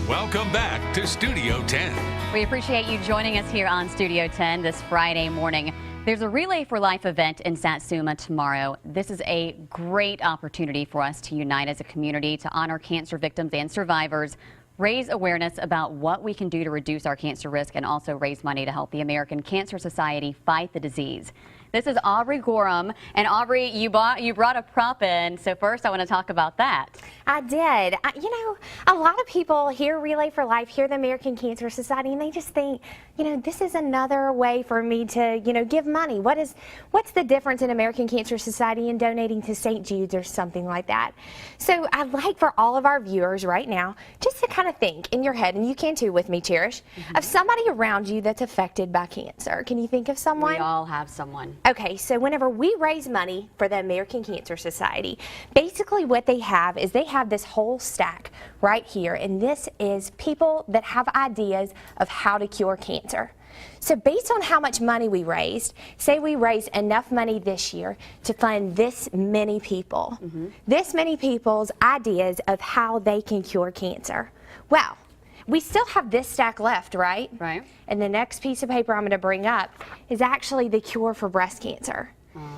Welcome back to Studio 10. We appreciate you joining us here on Studio 10 this Friday morning. There's a Relay for Life event in Satsuma tomorrow. This is a great opportunity for us to unite as a community to honor cancer victims and survivors, raise awareness about what we can do to reduce our cancer risk, and also raise money to help the American Cancer Society fight the disease. This is Aubrey Gorham, and Aubrey, you brought a prop in, so first I want to talk about that. I did. You know, a lot of people hear Relay for Life, hear the American Cancer Society, and they just think, you know, this is another way for me to, you know, give money. What's the difference in American Cancer Society and donating to St. Jude's or something like that? So I'd like for all of our viewers right now just to kind of think in your head, and you can too with me, Cherish, of somebody around you that's affected by cancer. Can you think of someone? We all have someone. Okay, so whenever we raise money for the American Cancer Society, basically what they have is they have this whole stack right here, and this is people that have ideas of how to cure cancer. So based on how much money we raised, say we raised enough money this year to fund this many people, this many people's ideas of how they can cure cancer. Well, we still have this stack left, right? Right. And the next piece of paper I'm going to bring up is actually the cure for breast cancer.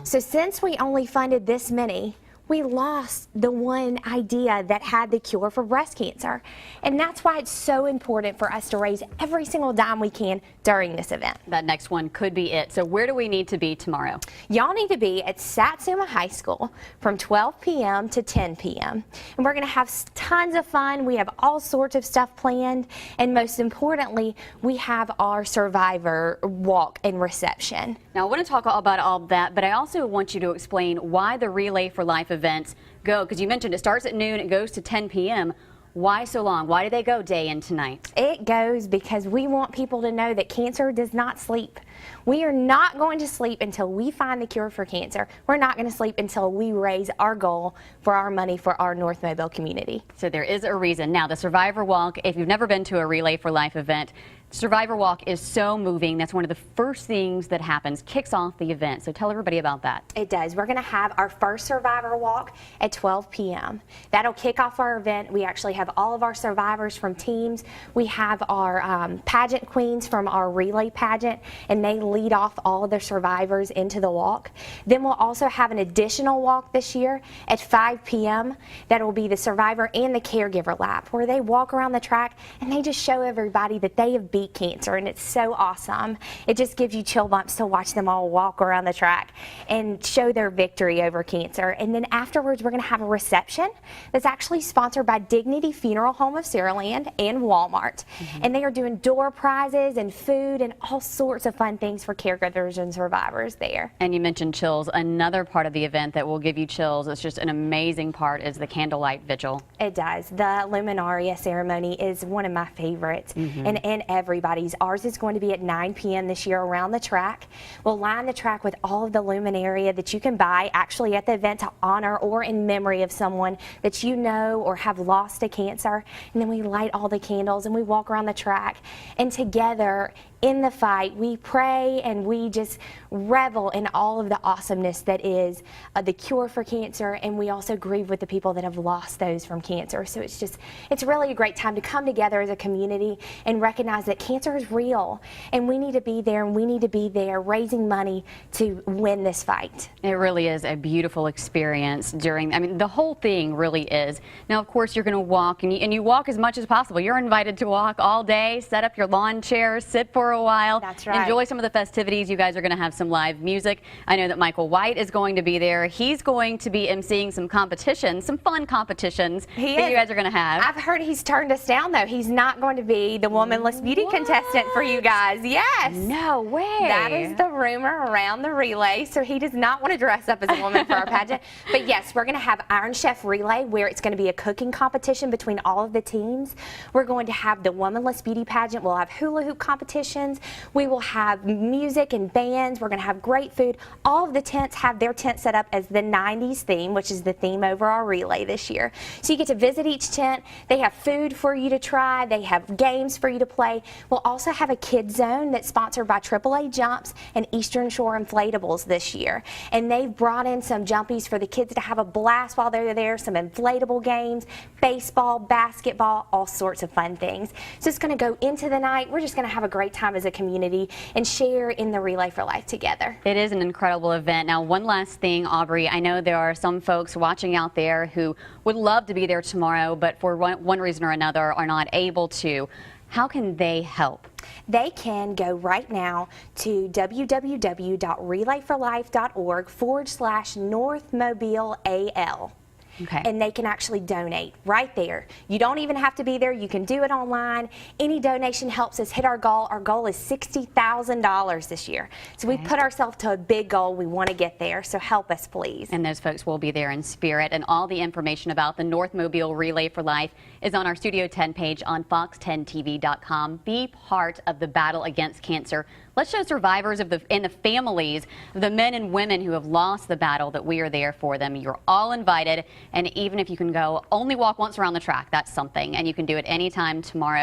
So since we only funded this many, we lost the one idea that had the cure for breast cancer. And that's why it's so important for us to raise every single dime we can during this event. That next one could be it. So where do we need to be tomorrow? Y'all need to be at Satsuma High School from 12 p.m. to 10 p.m. And we're going to have tons of fun. We have all sorts of stuff planned. And most importantly, we have our survivor walk and reception. Now, I want to talk about all that, but I also want you to explain why the Relay for Life events go, because you mentioned it starts at noon, it goes to 10 p.m. Why so long? Why do they go day and night? It goes because we want people to know that cancer does not sleep. We are not going to sleep until we find the cure for cancer. We're not going to sleep until we raise our goal for our money for our North Mobile community. So there is a reason. Now, the Survivor Walk, if you've never been to a Relay for Life event, Survivor Walk is so moving. That's one of the first things that happens, kicks off the event. So tell everybody about that. It does. We're going to have our first Survivor Walk at 12 p.m. That'll kick off our event. We actually have all of our survivors from teams. We have our pageant queens from our Relay pageant, and they lead off all of the survivors into the walk. Then we'll also have an additional walk this year at 5 p.m. that will be the survivor and the caregiver lap, where they walk around the track and they just show everybody that they have beat cancer, and it's so awesome. It just gives you chill bumps to watch them all walk around the track and show their victory over cancer. And then afterwards, we're going to have a reception that's actually sponsored by Dignity Funeral Home of Saraland and Walmart. And they are doing door prizes and food and all sorts of fun things for caregivers and survivors there. And you mentioned chills. Another part of the event that will give you chills, it's just an amazing part, is the candlelight vigil. It does. The Luminaria ceremony is one of my favorites, and everybody's. Ours is going to be at 9 p.m. this year around the track. We'll line the track with all of the luminaria that you can buy actually at the event to honor or in memory of someone that you know or have lost to cancer. And then we light all the candles and we walk around the track, and together in the fight we pray and we just revel in all of the awesomeness that is the cure for cancer, and we also grieve with the people that have lost those from cancer. So it's really a great time to come together as a community and recognize that cancer is real, and we need to be there, and we need to be there raising money to win this fight. It really is a beautiful experience the whole thing really is. Now, of course, you're going to walk, and you walk as much as possible. You're invited to walk all day, set up your lawn chairs, sit for a while. That's right. Enjoy some of the festivities. You guys are going to have some live music. I know that Michael White is going to be there. He's going to be emceeing some competitions, some fun competitions that you guys are going to have. I've heard he's turned us down, though. He's not going to be the Womanless Beauty contestant for you guys. Yes. No way. That is the rumor around the relay. So he does not want to dress up as a woman for our pageant. But yes, we're going to have Iron Chef Relay, where it's going to be a cooking competition between all of the teams. We're going to have the Womanless Beauty pageant. We'll have hula hoop competition. stations. We will have music and bands. We're going to have great food. All of the tents have their tent set up as the 90s theme, which is the theme over our relay this year. So you get to visit each tent. They have food for you to try. They have games for you to play. We'll also have a kids zone that's sponsored by AAA Jumps and Eastern Shore Inflatables this year. And they've brought in some jumpies for the kids to have a blast while they're there, some inflatable games, baseball, basketball, all sorts of fun things. So it's going to go into the night. We're just going to have a great time as a community and share in the Relay for Life together. It is an incredible event. Now, one last thing, Aubrey, I know there are some folks watching out there who would love to be there tomorrow, but for one reason or another are not able to. How can they help? They can go right now to www.relayforlife.org/NorthMobileAL. Okay. And they can actually donate right there. You don't even have to be there. You can do it online. Any donation helps us hit our goal. Our goal is $60,000 this year. So we put ourselves to a big goal. We want to get there. So help us, please. And those folks will be there in spirit. And all the information about the North Mobile Relay for Life is on our Studio 10 page on fox10tv.com. Be part of the battle against cancer. Let's show survivors and the families of the men and women who have lost the battle that we are there for them. You're all invited, and even if you can go only walk once around the track, that's something, and you can do it anytime tomorrow.